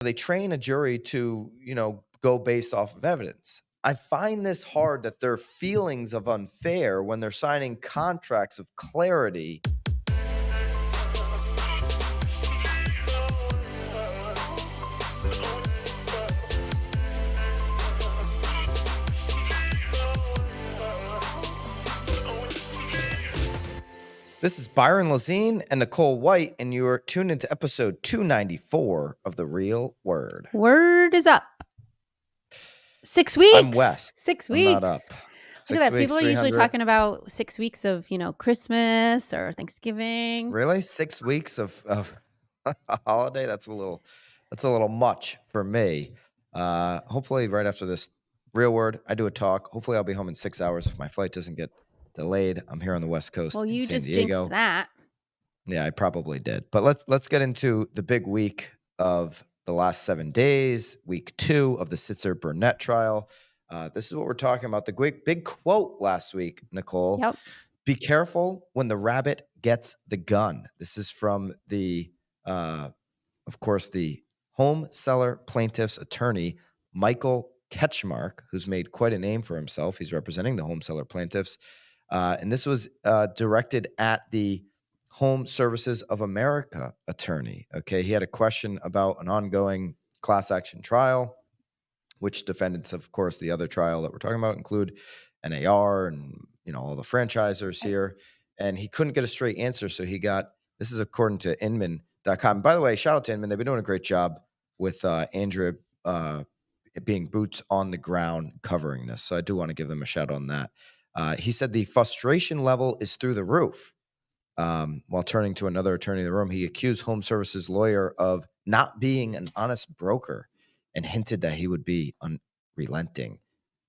They train a jury to, go based off of evidence. I find this hard that their feelings of unfair when they're signing contracts of clarity. This is Byron Lazine and Nicole White, and you are tuned into episode 294 of The Real Word. Word is up. 6 weeks. I'm West. 6 weeks. I'm not up. Look at that. People are usually talking about 6 weeks of, Christmas or Thanksgiving. Really? 6 weeks of a holiday? That's a little much for me. Hopefully right after this Real Word, I do a talk. Hopefully I'll be home in 6 hours if my flight doesn't get delayed. I'm here on the West Coast. Well, you in San just Diego. jinxed that. Yeah, I probably did. But let's get into the big week of the last 7 days, week 2 of the Sitzer Burnett trial. This is what we're talking about. The big quote last week, Nicole. Yep. Be careful when the rabbit gets the gun. This is from the, of course, the home seller plaintiff's attorney, Michael Ketchmark, who's made quite a name for himself. He's representing the home seller plaintiffs. And this was directed at the Home Services of America attorney. Okay, he had a question about an ongoing class action trial, which defendants, of course, the other trial that we're talking about include NAR and all the franchisors here. And he couldn't get a straight answer, so he got, this is according to Inman.com. By the way, shout out to Inman. They've been doing a great job with Andrea being boots on the ground covering this. So I do want to give them a shout on that. He said the frustration level is through the roof. While turning to another attorney in the room, he accused Home Services lawyer of not being an honest broker and hinted that he would be unrelenting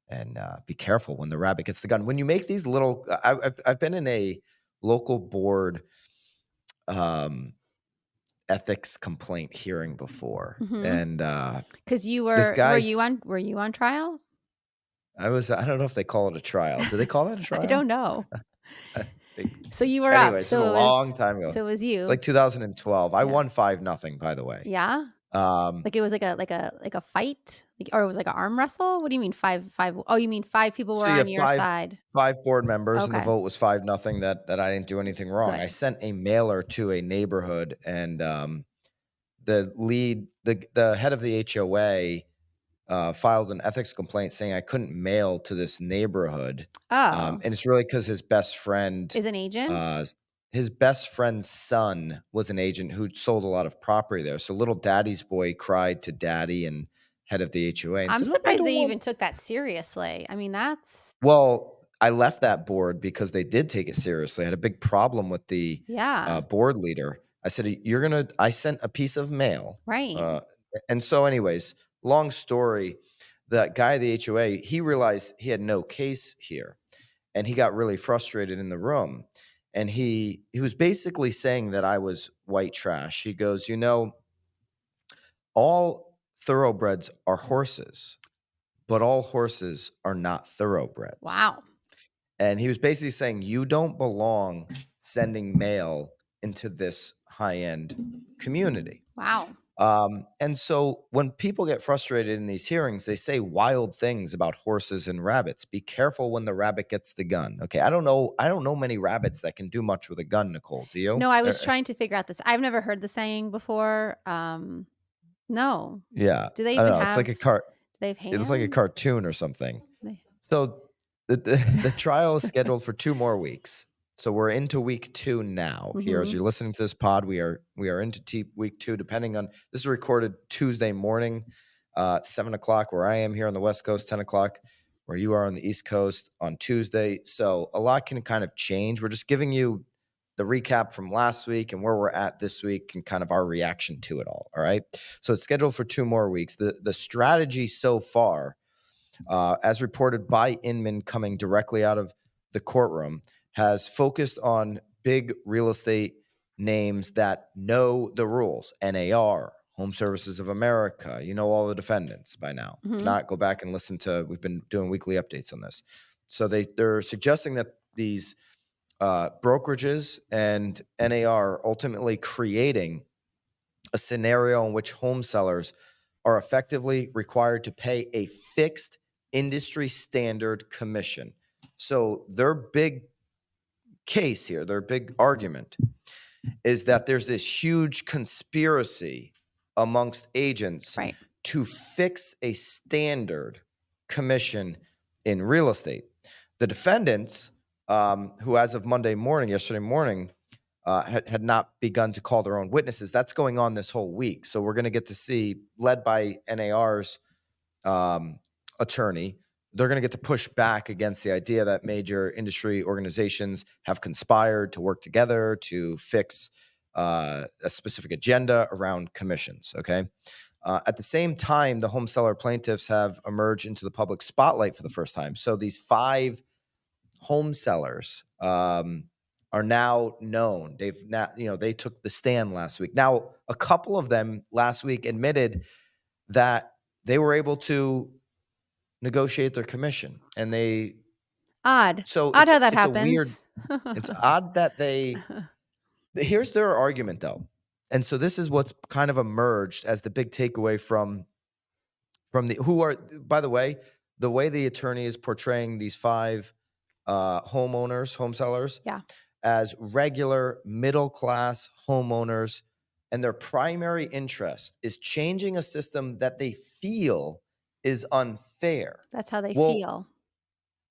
and be careful when the rabbit gets the gun. When you make these little, I've been in a local board ethics complaint hearing before, and because were you on trial? I don't know if they call it a trial. Do they call that a trial? I don't know. So you were anyway, up. So a long time ago. So it was you. It's like 2012. I won 5-0, by the way. Yeah. Like it was like a fight, or it was like an arm wrestle. What do you mean 5-5? Oh, you mean 5 people were on your side? 5 board members, and the vote was 5-0. That I didn't do anything wrong. Good. I sent a mailer to a neighborhood, and the head of the HOA filed an ethics complaint saying I couldn't mail to this neighborhood. Oh. And it's really because his best friend is an agent. His best friend's son was an agent who sold a lot of property there. So little daddy's boy cried to daddy and head of the HOA. And I'm surprised they even took that seriously. I mean, that's... Well, I left that board because they did take it seriously. I had a big problem with the board leader. I said, I sent a piece of mail. Right. And so anyways, long story, that guy of the HOA, he realized he had no case here. And he got really frustrated in the room. And he was basically saying that I was white trash. He goes, all thoroughbreds are horses, but all horses are not thoroughbreds. Wow. And he was basically saying, you don't belong sending mail into this high-end community. Wow. And so when people get frustrated in these hearings, they say wild things about horses and rabbits. Be careful when the rabbit gets the gun. Okay, I don't know many rabbits that can do much with a gun, Nicole. Do you? No, I was trying to figure out this. I've never heard the saying before. No. Yeah. Do they even have? It's like a cart. Do they have hands? It's like a cartoon or something. So the trial is scheduled for 2 more weeks. So we're into week 2 now. Here, as you're listening to this pod, we are into week 2. Depending on, this is recorded Tuesday morning, 7:00 where I am here on the West Coast, 10:00 where you are on the East Coast on Tuesday. So a lot can kind of change. We're just giving you the recap from last week and where we're at this week and kind of our reaction to it all. All right. So it's scheduled for 2 more weeks. The strategy so far, as reported by Inman coming directly out of the courtroom, has focused on big real estate names that know the rules. NAR, Home Services of America, all the defendants by now. If not, go back and listen to, we've been doing weekly updates on this. So they're suggesting that these brokerages and NAR are ultimately creating a scenario in which home sellers are effectively required to pay a fixed industry standard commission. So their big case here, their big argument is that there's this huge conspiracy amongst agents Right. to fix a standard commission in real estate. The defendants, who as of yesterday morning, had not begun to call their own witnesses. That's going on this whole week. So we're going to get to see, led by NAR's attorney, they're going to get to push back against the idea that major industry organizations have conspired to work together to fix a specific agenda around commissions. Okay. At the same time, the home seller plaintiffs have emerged into the public spotlight for the first time. So these 5 home sellers are now known. They took the stand last week. Now, a couple of them last week admitted that they were able to negotiate their commission, and Odd so how that it's a weird, happens. it's odd that here's their argument though. And so this is what's kind of emerged as the big takeaway from by the way the attorney is portraying these 5 home sellers Yeah. as regular middle-class homeowners, and their primary interest is changing a system that they feel is unfair. That's how they Well, feel.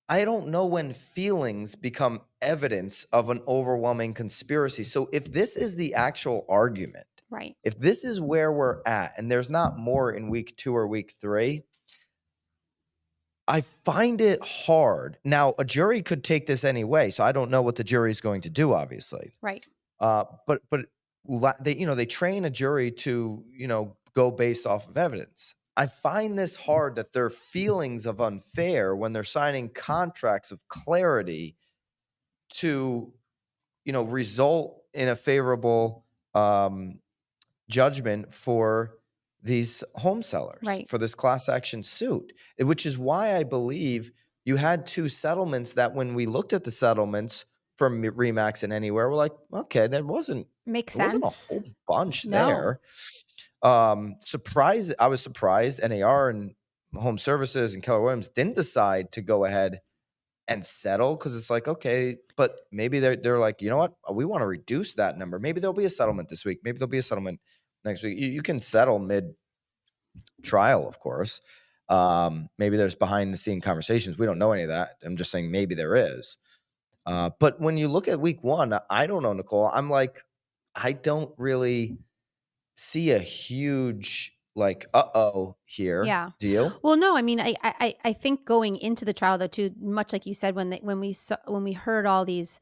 I don't know when feelings become evidence of an overwhelming conspiracy. So if this is the actual argument, Right. if this is where we're at, and there's not more in week 2 or week 3, I find it hard. Now, a jury could take this any way, so I don't know what the jury is going to do, obviously. Right. But they train a jury to, go based off of evidence. I find this hard that their feelings of unfair when they're signing contracts of clarity to, result in a favorable judgment for these home sellers, Right. for this class action suit, which is why I believe you had 2 settlements that when we looked at the settlements from Remax and Anywhere, we're like, okay, Makes there wasn't a sense. whole bunch No. there. I was surprised NAR and Home Services and Keller Williams didn't decide to go ahead and settle, because it's like, okay, but maybe they're like, you know what, we want to reduce that number. Maybe there'll be a settlement this week. Maybe there'll be a settlement next week. You can settle mid-trial, of course. Maybe there's behind-the-scene conversations. We don't know any of that. I'm just saying maybe there is. But when you look at week 1, I don't know, Nicole. I'm like, I don't really see a huge here. Yeah. Do you? Well, no, I mean, I think going into the trial though, too, much like you said, when we heard all these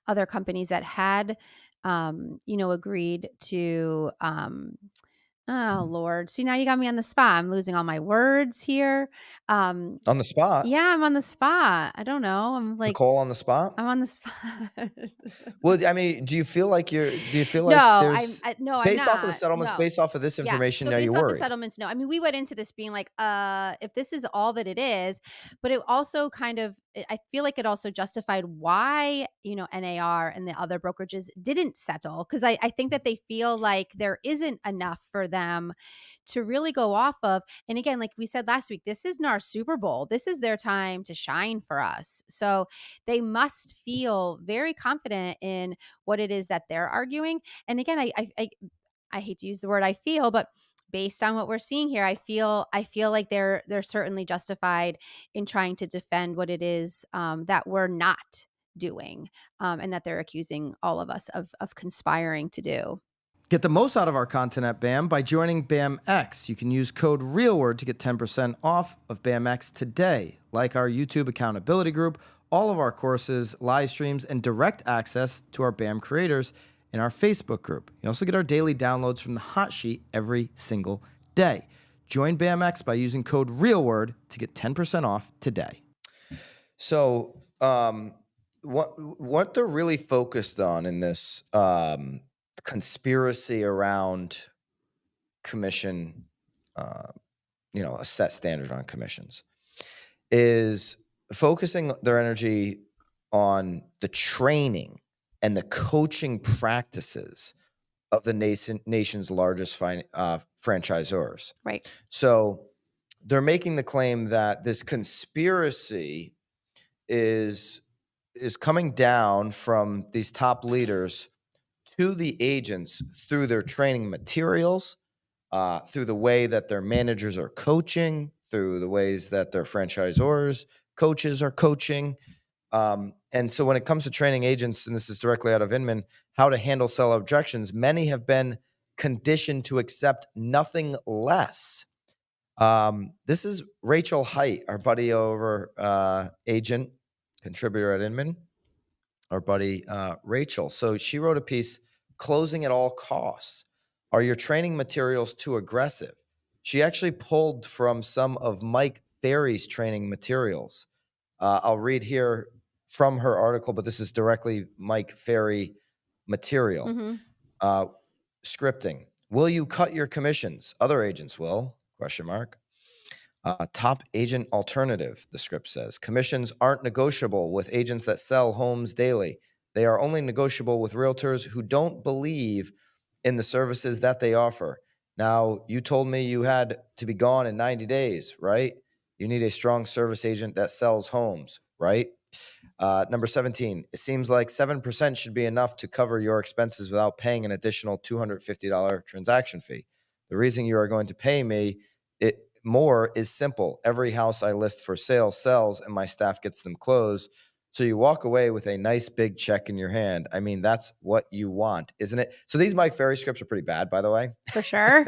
other companies that had, agreed to, oh Lord, see, now you got me on the spot. I'm losing all my words here. On the spot? Yeah, I'm on the spot. I don't know. I'm like, Nicole on the spot? I'm on the spot. Well, I mean, do you feel like No, there's I'm based not. off of the settlements, No. based off of this Yeah. information, So are you based off the worried? settlements, no. I mean, we went into this being like, if this is all that it is, but it also I feel like it also justified why, NAR and the other brokerages didn't settle. Cause I think that they feel like there isn't enough for them to really go off of. And again, like we said last week, this is NAR Super Bowl. This is their time to shine for us. So they must feel very confident in what it is that they're arguing. And again, I hate to use the word I feel, but based on what we're seeing here, I feel like they're certainly justified in trying to defend what it is that we're not doing, and that they're accusing all of us of conspiring to do. Get the most out of our content at BAM by joining BAMX. You can use code REALWORD to get 10% off of BAMX today. Like our YouTube accountability group, all of our courses, live streams, and direct access to our BAM creators in our Facebook group. You also get our daily downloads from the hot sheet every single day. Join BAMX by using code REALWORD to get 10% off today. So what they're really focused on in this conspiracy around commission, a set standard on commissions, is focusing their energy on the training and the coaching practices of the nation's largest franchisors. Right. So they're making the claim that this conspiracy is coming down from these top leaders to the agents through their training materials, through the way that their managers are coaching, through the ways that their franchisors, coaches are coaching. And so when it comes to training agents, and this is directly out of Inman, how to handle seller objections, many have been conditioned to accept nothing less. This is Rachel Height, our buddy over agent, contributor at Inman, our buddy Rachel. So she wrote a piece, Closing at All Costs. Are your training materials too aggressive? She actually pulled from some of Mike Ferry's training materials. I'll read here from her article, but this is directly Mike Ferry material. Mm-hmm. Scripting. Will you cut your commissions? Other agents will, ? Top agent alternative, the script says. Commissions aren't negotiable with agents that sell homes daily. They are only negotiable with realtors who don't believe in the services that they offer. Now, you told me you had to be gone in 90 days, right? You need a strong service agent that sells homes, right? Number 17, it seems like 7% should be enough to cover your expenses without paying an additional $250 transaction fee. The reason you are going to pay me more is simple. Every house I list for sale sells and my staff gets them closed. So you walk away with a nice big check in your hand. I mean, that's what you want, isn't it? So these Mike Ferry scripts are pretty bad, by the way. For sure.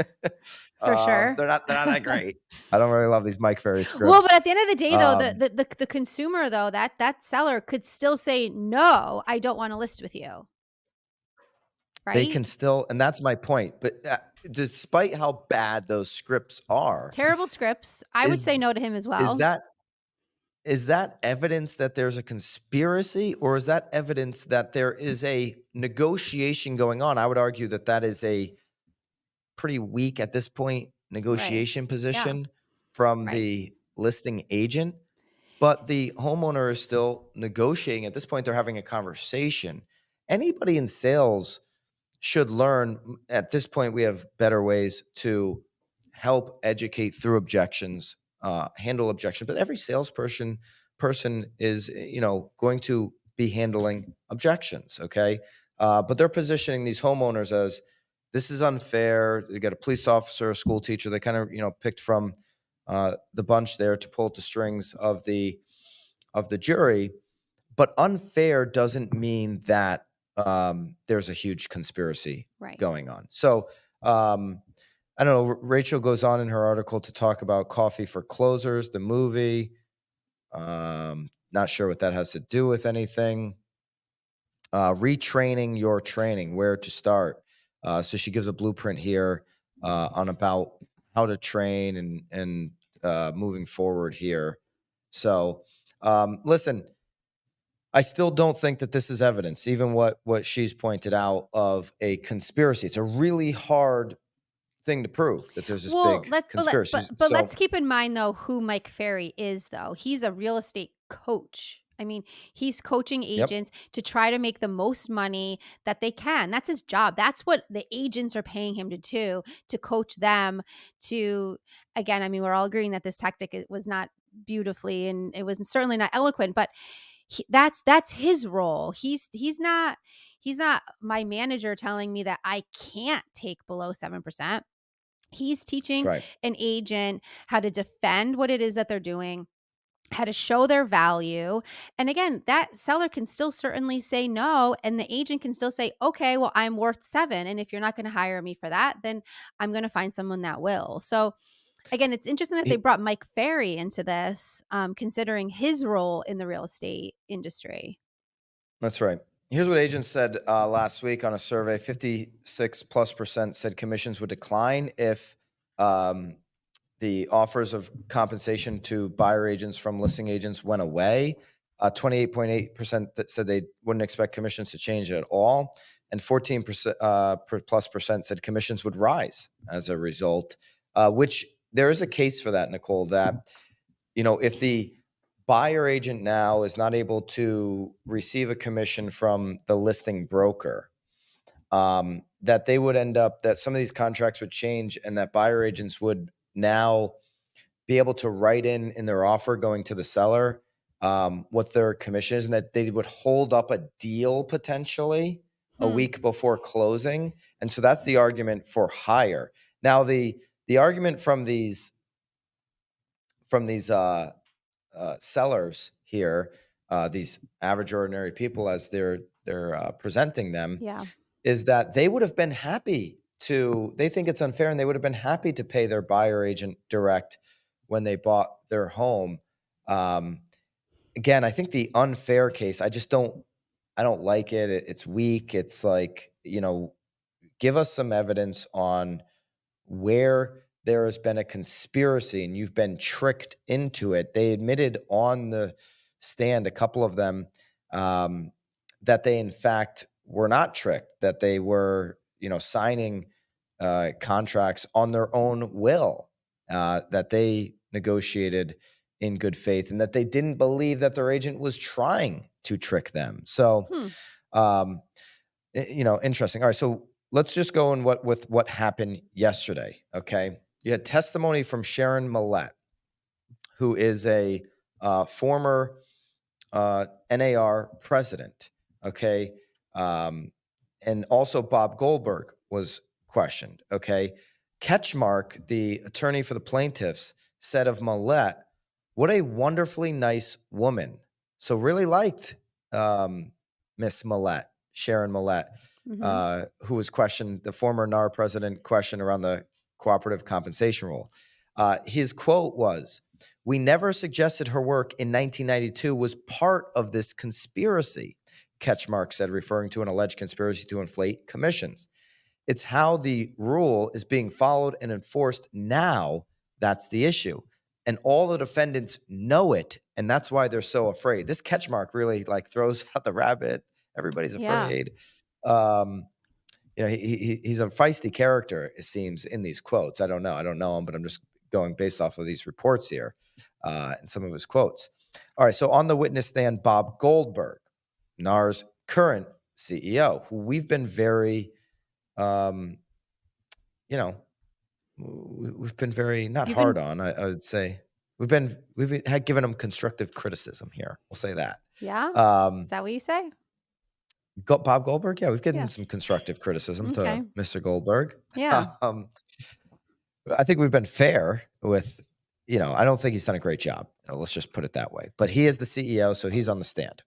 For sure. They're not that great. I don't really love these Mike Ferry scripts. Well, but at the end of the day, though, the consumer, though, that seller could still say, no, I don't want to list with you. Right? They can still, and that's my point. But despite how bad those scripts are, terrible scripts, I would say no to him as well. Is that evidence that there's a conspiracy, or is that evidence that there is a negotiation going on? I would argue that that is a pretty weak at this point negotiation position from the listing agent, but the homeowner is still negotiating. At this point, they're having a conversation. Anybody in sales should learn. At this point, we have better ways to help educate through objections, handle objections. But every salesperson is, going to be handling objections. Okay, but they're positioning these homeowners as this is unfair. They got a police officer, a school teacher. They kind of picked from the bunch there to pull at the strings of the jury. But unfair doesn't mean that there's a huge conspiracy going on. So I don't know. Rachel goes on in her article to talk about Coffee for Closers, the movie. Not sure what that has to do with anything. Retraining your training, where to start. So she gives a blueprint here on about how to train and moving forward here. So listen, I still don't think that this is evidence, even what she's pointed out, of a conspiracy. It's a really hard thing to prove that there's this big conspiracy. But let's keep in mind, though, who Mike Ferry is, though. He's a real estate coach. I mean, he's coaching agents to try to make the most money that they can. That's his job. That's what the agents are paying him to do, to coach them to, again, I mean, we're all agreeing that this tactic was not beautifully, and it was certainly not eloquent, but that's his role. He's not my manager telling me that I can't take below 7%. He's teaching an agent how to defend what it is that they're doing, how to show their value. And again, that seller can still certainly say no, and the agent can still say, okay, well, I'm worth 7. And if you're not going to hire me for that, then I'm going to find someone that will. So again, it's interesting that they brought Mike Ferry into this, considering his role in the real estate industry. That's right. Here's what agents said last week on a survey. 56+% said commissions would decline if the offers of compensation to buyer agents from listing agents went away. 28.8% that said they wouldn't expect commissions to change at all. And 14% said commissions would rise as a result, which there is a case for that, Nicole, that, if the buyer agent now is not able to receive a commission from the listing broker, that they would end up, that some of these contracts would change and that buyer agents would now be able to write in their offer going to the seller what their commission is, and that they would hold up a deal potentially a week before closing. And so that's the argument for hire. Now, the argument from these sellers here, these average ordinary people as they're presenting them, Yeah. is that they would have been happy to, they think it's unfair, and they would have been happy to pay their buyer agent direct when they bought their home. Again, I think the unfair case, I don't like it. It's weak. It's like, give us some evidence on where there has been a conspiracy and you've been tricked into it. They admitted on the stand, a couple of them, that they in fact were not tricked, that they were, signing contracts on their own will, that they negotiated in good faith, and that they didn't believe that their agent was trying to trick them. So, interesting. All right, so let's just go in with what happened yesterday. Okay, you had testimony from Sharon Millett, who is a former NAR president. Okay, and also Bob Goldberg was questioned. Okay, Ketchmark, the attorney for the plaintiffs, said of Millett, "What a wonderfully nice woman." So really liked Miss Millett, Sharon Millett, who was questioned, the former NAR president, questioned around the cooperative compensation rule. His quote was, "We never suggested her work in 1992 was part of this conspiracy," Ketchmark said, referring to an alleged conspiracy to inflate commissions. "It's how the rule is being followed and enforced now that's the issue. And all the defendants know it, and that's why they're so afraid." This Ketchmark really throws out the rabbit. Everybody's afraid. He's a feisty character, it seems, in these quotes. I don't know him, but I'm just going based off of these reports here and some of his quotes. All right, so on the witness stand, Bob Goldberg, NAR's current CEO, who we've been very, we've been very hard on. I would say we've had given him constructive criticism here. We'll say that. Yeah. Is that what you say? Bob Goldberg, yeah, we've given some constructive criticism to Mr. Goldberg. Yeah. I think we've been fair with, I don't think he's done a great job. Let's just put it that way. But he is the CEO, so he's on the stand.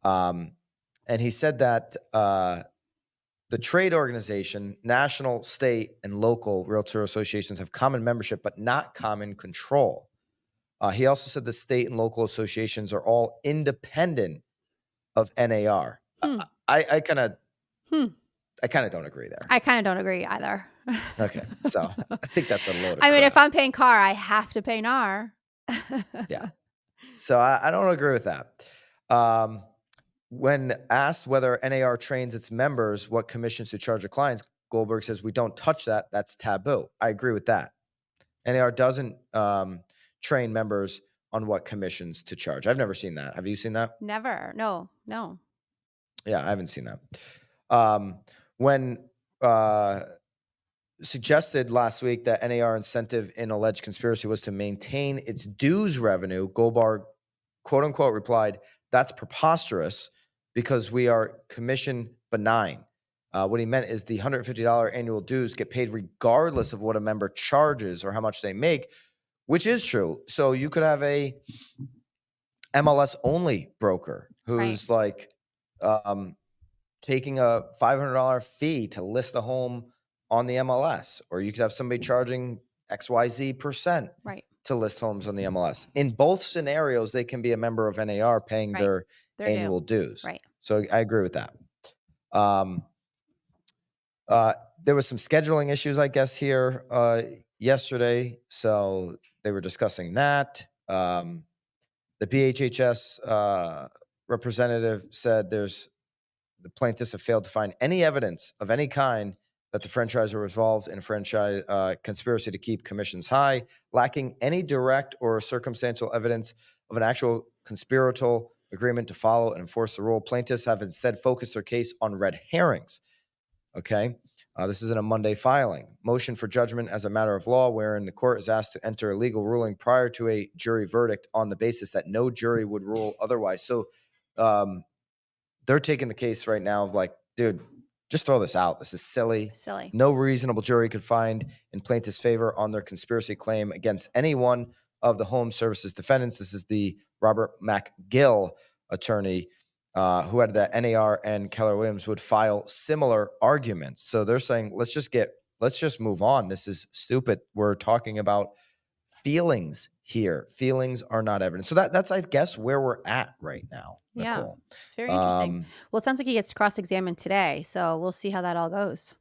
And he said that the trade organization, national, state, and local realtor associations have common membership, but not common control. He also said the state and local associations are all independent of NAR. I kind of don't agree there. I kind of don't agree either. Okay, so I think that's a load of I mean, crap. if I'm paying car, I have to pay NAR. Yeah. So I don't agree with that. When asked whether NAR trains its members what commissions to charge their clients, Goldberg says, "We don't touch that. That's taboo." I agree with that. NAR doesn't train members on what commissions to charge. I've never seen that. Have you seen that? Never. No. Yeah, I haven't seen that. When suggested last week that NAR incentive in alleged conspiracy was to maintain its dues revenue, Goldberg, quote unquote, replied, "That's preposterous because we are commission benign." What he meant is the $150 annual dues get paid regardless of what a member charges or how much they make, which is true. So you could have a MLS only broker who's taking a $500 fee to list a home on the MLS, or you could have somebody charging XYZ percent to list homes on the MLS. In both scenarios, they can be a member of NAR paying their annual dues. Right. So I agree with that. There was some scheduling issues, I guess, here yesterday. So they were discussing that. The BHHS representative said the plaintiffs have failed to find any evidence of any kind that the franchisor was involved in a franchise conspiracy to keep commissions high, lacking any direct or circumstantial evidence of an actual conspiratorial agreement to follow and enforce the rule. Plaintiffs have instead focused their case on red herrings. Okay. This is in a Monday filing. Motion for judgment as a matter of law, wherein the court is asked to enter a legal ruling prior to a jury verdict on the basis that no jury would rule otherwise. So they're taking the case right now of like, dude, just throw this out. This is silly. Silly. No reasonable jury could find in plaintiff's favor on their conspiracy claim against any one of the home services defendants. This is the Robert McGill attorney who had that NAR and Keller Williams would file similar arguments. So they're saying, let's just move on. This is stupid. We're talking about feelings here. Feelings are not evidence. So that's, I guess, where we're at right now, Nicole. Yeah, it's very interesting. Well, it sounds like he gets cross-examined today, so we'll see how that all goes.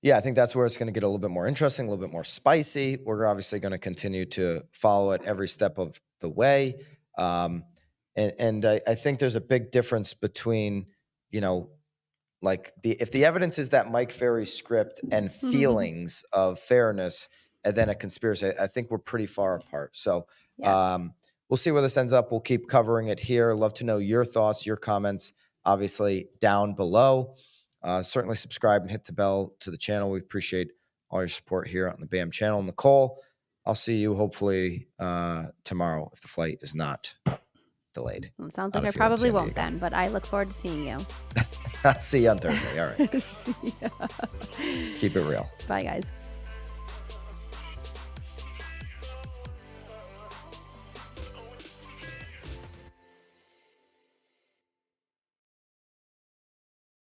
Yeah, I think that's where it's going to get a little bit more interesting, a little bit more spicy. We're obviously going to continue to follow it every step of the way. And I think there's a big difference between, like if the evidence is that Mike Ferry script and feelings of fairness and then a conspiracy, I think we're pretty far apart. So Yes. we'll see where this ends up. We'll keep covering it here. Love to know your thoughts, your comments, obviously down below. Certainly subscribe and hit the bell to the channel. We appreciate all your support here on the BAM channel. Nicole, I'll see you hopefully tomorrow if the flight is not delayed. Well, it sounds like I probably won't then, but I look forward to seeing you. See you on Thursday. All right. See ya. Keep it real. Bye, guys.